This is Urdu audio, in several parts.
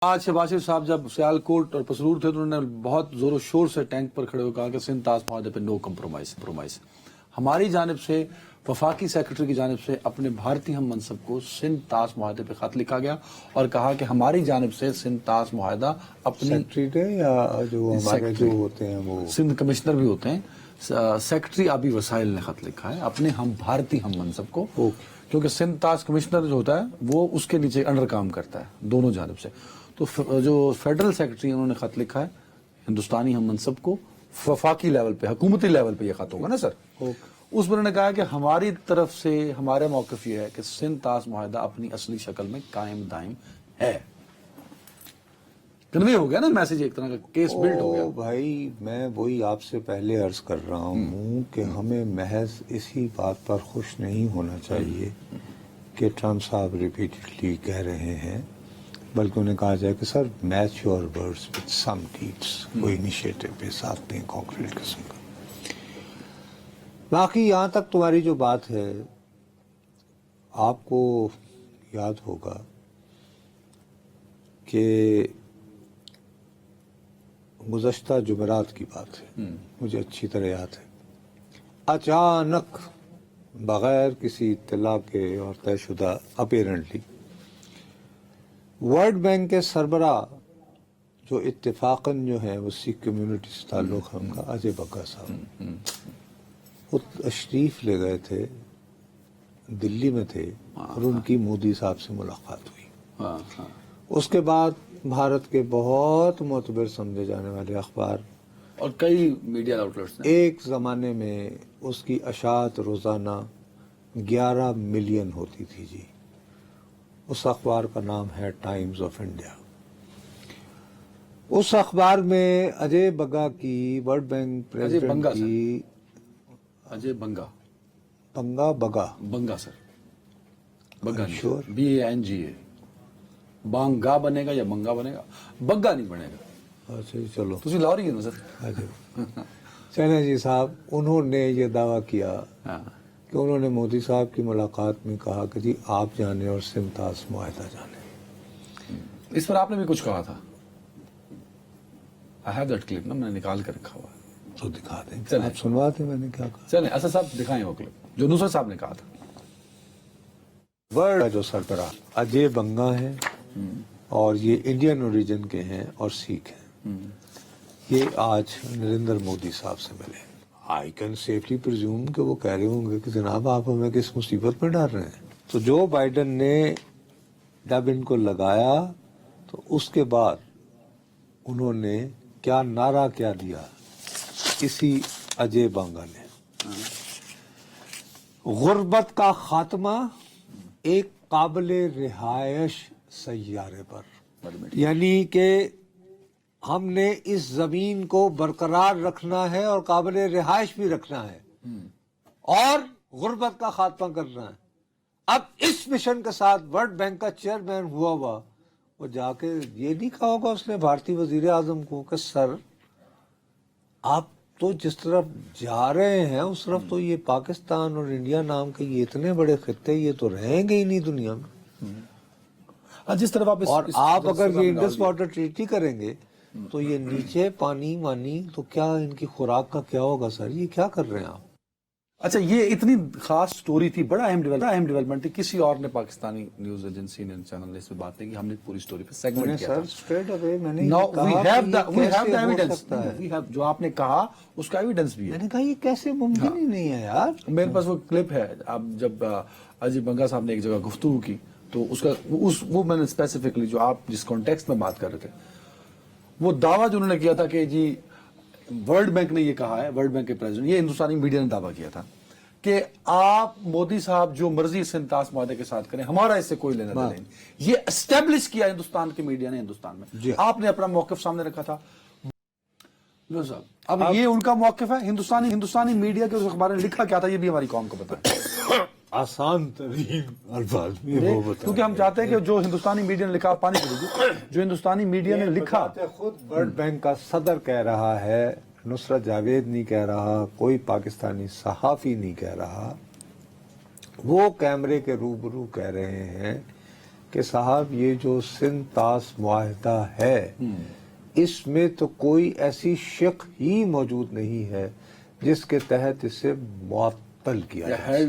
آج شہباز شریف صاحب جب سیالکوٹ اور پسرور تھے تو انہوں نے بہت زور و شور سے ٹینک پر کھڑے ہو کہا کہ سندھ طاس معاہدے پہ نو کمپرومائز. ہماری جانب سے وفاقی سیکرٹری کی جانب سے اپنے بھارتی ہم منصب کو سندھ طاس معاہدے پہ خط لکھا گیا اور کہا کہ ہماری جانب سے سندھ طاس معاہدہ اپنی سیکرٹری یا جو ہمارے جو ہوتے ہیں وہ سندھ کمشنر بھی ہوتے ہیں, سیکرٹری آبی وسائل نے خط لکھا ہے اپنے ہم بھارتی ہم منصب کو, کیونکہ سندھ طاس کمشنر جو ہوتا ہے وہ اس کے نیچے انڈر کام کرتا ہے دونوں جانب سے. تو جو فیڈرل سیکرٹری انہوں نے خط لکھا ہے ہندوستانی ہم منصب کو, وفاقی لیول پہ حکومتی لیول پہ یہ خط ہوگا نا سر, اس پر انہوں نے کہا کہ ہماری طرف سے ہمارا موقف یہ ہے کہ سندھ طاس معاہدہ اپنی اصلی شکل میں قائم دائم ہے. کنوے ہو گیا نا میسج, ایک طرح کا کیس بلڈ ہو گیا. بھائی میں وہی آپ سے پہلے عرض کر رہا ہوں کہ ہمیں محض اسی بات پر خوش نہیں ہونا چاہیے کہ ٹرمپ صاحب ریپیٹڈلی کہہ رہے ہیں, بلکہ انہیں کہا جائے کہ sir match your words with some deeds, کوئی انیشیٹو پہ ساتھ دیں کانکریٹ قسم کا. باقی یہاں تک تمہاری جو بات ہے, آپ کو یاد ہوگا کہ گزشتہ جمعرات کی بات ہے, مجھے اچھی طرح یاد ہے, اچانک بغیر کسی اطلاع کے اور طے شدہ اپیرنٹلی ورلڈ بینک کے سربراہ جو اتفاقاً جو ہیں وہ سکھ کمیونٹی سے تعلق ہے ان کا, اجے بگا صاحب, وہ تشریف لے گئے تھے, دلی میں تھے اور ان کی مودی صاحب سے ملاقات ہوئی. اس کے بعد بھارت کے بہت معتبر سمجھے جانے والے اخبار اور کئی میڈیا آؤٹلیٹس نے ایک زمانے میں اس کی اشاعت روزانہ 11 ملین ہوتی تھی جی. اس اخبار کا نام ہے ٹائمز آف انڈیا. اس اخبار میں اجے بگا کی ورلڈ بینک پریزیڈنٹ کی اجے بنگا بگا سر, بگا شور BANGA, بانگا بنے گا یا منگا بنے گا, بگا نہیں بنے گا. اچھا چلو تسی لاہوری ہیں نا سر. چلیں جی صاحب, انہوں نے یہ دعویٰ کیا کہ انہوں نے مودی صاحب کی ملاقات میں کہا کہ جی آپ جانے اور سندھ طاس معاہدہ جانے. اس پر آپ نے بھی کچھ کہا تھا, I have that clip نا, میں نے نکال کر رکھا ہوا ہے. تو دکھا دیں, آپ سنوا دیں میں نے کیا کہا. چلیں اسد صاحب دکھائیں وہ کلپ جو نصرت صاحب نے کہا تھا. ورلڈ جو سربراہ اجے بنگا ہیں اور یہ انڈین اوریجن کے ہیں اور سکھ ہیں, یہ آج نریندر مودی صاحب سے ملے. آئی کین سیفلی پرزیوم کہ وہ کہہ رہے ہوں گے کہ جناب آپ ہمیں کس مصیبت میں ڈال رہے ہیں. تو جو بائیڈن نے جب ان کو لگایا تو اس کے بعد انہوں نے کیا نعرہ کیا دیا, اسی اجے بنگا نے, غربت کا خاتمہ ایک قابل رہائش سیارے پر. یعنی کہ ہم نے اس زمین کو برقرار رکھنا ہے اور قابل رہائش بھی رکھنا ہے اور غربت کا خاتمہ کرنا ہے. اب اس مشن کے ساتھ ورلڈ بینک کا چیئرمین ہوا وہ جا کے یہ نہیں کہا ہوگا اس نے بھارتی وزیر اعظم کو کہ سر آپ تو جس طرف جا رہے ہیں اس طرف تو یہ پاکستان اور انڈیا نام کے یہ اتنے بڑے خطے یہ تو رہیں گے ہی نہیں دنیا میں, جس طرف اور آپ اگر یہ انڈس واٹر ٹریٹی کریں گے تو یہ نیچے پانی وانی تو کیا ان کی خوراک کا کیا ہوگا سر, یہ کیا کر رہے ہیں آپ. اچھا یہ اتنی خاص سٹوری تھی, بڑا اہم ڈیولپمنٹ تھی, کسی اور نے پاکستانی نیوز ایجنسی نے چینل نے اس پہ بات نہیں کی, ہم نے پوری سٹوری پہ سیگمنٹ کیا تھا. اسٹریٹ اوے میں نے Now کہا we have the کہ یہ کیسے ہو evidence. سکتا ہے. We have جو آپ نے کہا اس کا ایویڈنس بھی ہے. میں نے کہا یہ کیسے ممکن ہی نہیں ہے یار. میرے پاس وہ کلپ ہے, اب جب اجے بنگا صاحب نے ایک جگہ گفتگو کی تو اس کا وہ میں نے اسپیسیفکلی جو آپ جس کانٹیکسٹ میں بات کر رہے تھے وہ دعویٰ جو انہوں نے کیا تھا کہ جی ورلڈ بینک نے یہ کہا ہے, ورلڈ بینک کے پریزیڈنٹ, یہ ہندوستانی میڈیا نے دعویٰ کیا تھا کہ آپ مودی صاحب جو مرضی سندھ طاس معاہدے کے ساتھ کریں, ہمارا اس سے کوئی لینا دینا نہیں. یہ اسٹیبلش کیا ہندوستان کے میڈیا نے ہندوستان میں. آپ نے اپنا موقف سامنے رکھا تھا. اب یہ ان کا موقف ہے. ہندوستانی میڈیا کے اس اخبار نے لکھا کیا تھا یہ بھی ہماری قوم کو بتائیں. آسان ترین الفاظ میں وہ بتائیں, کیونکہ ہم چاہتے ہیں کہ جو ہندوستانی میڈیا نے لکھا, پانی جو ہندوستانی میڈیا نے لکھا, خود ورلڈ بینک کا صدر کہہ رہا ہے, نصرت جاوید نہیں کہہ رہا, کوئی پاکستانی صحافی نہیں کہہ رہا, وہ کیمرے کے روبرو کہہ رہے ہیں کہ صاحب یہ جو سندھ طاس معاہدہ ہے اس میں تو کوئی ایسی شق ہی موجود نہیں ہے جس کے تحت اسے معطل کیا جائے.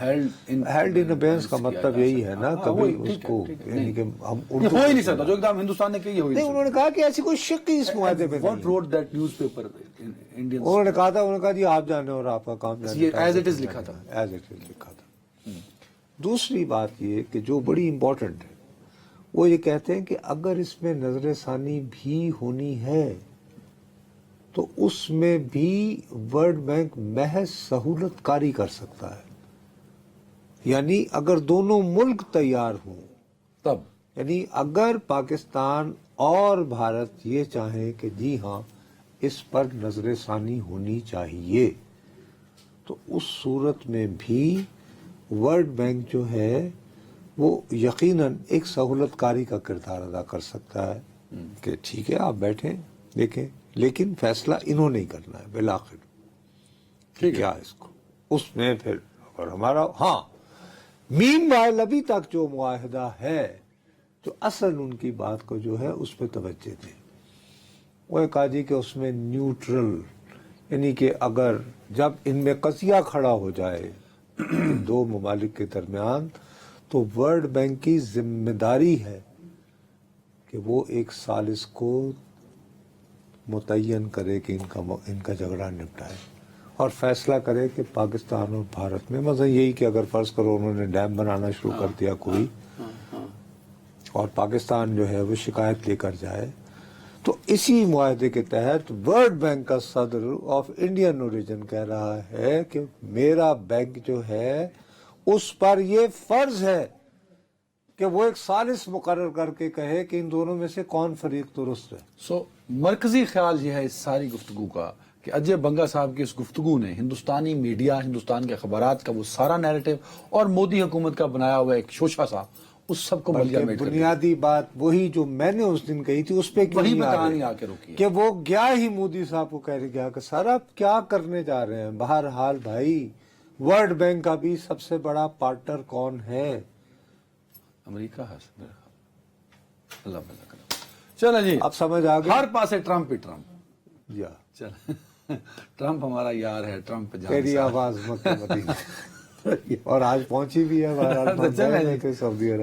ہیلڈ ان ابینس کا مطلب یہی ہے نا, کبھی اس کو یعنی کہ ہم ہو ہی نہیں سکتا جو اقدام ہندوستان نے کی ہو ہی نہیں. انہوں نے کہا کہ ایسی کوئی شق ہی اس معاہدے میں What نہیں. wrote that newspaper in Indian انہوں نے کہا تھا, انہوں نے کہا جی آپ جانے اور آپ کا کام جانے. یہ as it is لکھا تھا. ایز اٹ از لکھا تھا. دوسری بات یہ کہ جو بڑی امپورٹنٹ ہے وہ یہ کہتے ہیں کہ اگر اس میں نظر ثانی بھی ہونی ہے تو اس میں بھی ورلڈ بینک محض سہولت کاری کر سکتا ہے. یعنی اگر دونوں ملک تیار ہوں تب, یعنی اگر پاکستان اور بھارت یہ چاہیں کہ جی ہاں اس پر نظر ثانی ہونی چاہیے تو اس صورت میں بھی ورلڈ بینک جو ہے وہ یقیناً ایک سہولت کاری کا کردار ادا کر سکتا ہے کہ ٹھیک ہے آپ بیٹھیں دیکھیں, لیکن فیصلہ انہوں نے ہی کرنا ہے بالآخر. کیا اس کو اس میں پھر اور ہمارا ہاں مین وائل ابھی تک جو معاہدہ ہے جو اصل ان کی بات کو جو ہے اس پہ توجہ دیں. وہ ایک آجی کہ اس میں نیوٹرل یعنی کہ اگر جب ان میں قضیہ کھڑا ہو جائے دو ممالک کے درمیان تو ورلڈ بینک کی ذمہ داری ہے کہ وہ ایک ثالث کو متعین کرے کہ ان کا جھگڑا نپٹائے اور فیصلہ کرے کہ پاکستان اور بھارت میں مثلا یہی کہ اگر فرض کرو انہوں نے ڈیم بنانا شروع کر دیا کوئی اور پاکستان جو ہے وہ شکایت لے کر جائے تو اسی معاہدے کے تحت ورلڈ بینک کا صدر آف انڈین اوریجن کہہ رہا ہے کہ میرا بینک جو ہے اس پر یہ فرض ہے کہ وہ ایک ثالث مقرر کر کے کہے کہ ان دونوں میں سے کون فریق درست ہے. سو مرکزی خیال یہ ہے اس ساری گفتگو کا کہ اجے بنگا صاحب کی اس گفتگو نے ہندوستانی میڈیا, ہندوستان کے اخبارات کا وہ سارا نیریٹو اور مودی حکومت کا بنایا ہوا ایک شوشہ سا اس سب کو ملیا میٹ کر دیا. بنیادی بات وہی جو میں نے اس دن کہی تھی اس پہ کیوں نہیں کہانی آ کے رکی کہ وہ گیا ہی مودی صاحب کو کہہ گیا کہ سر آپ کیا کرنے جا رہے ہیں. بہرحال بھائی ورلڈ بینک کا بھی سب سے بڑا پارٹنر کون ہے؟ امریکہ ہے. اللہ بھلا کرے. چلو جی اب سمجھ آ گئی. ہر پاسے ٹرمپ ہی ٹرمپ. جی چل ٹرمپ ہمارا یار ہے. ٹرمپ پہ تیری آواز مکہ مدینہ اور آج پہنچی بھی ہے. بہرحال سعودی عرب.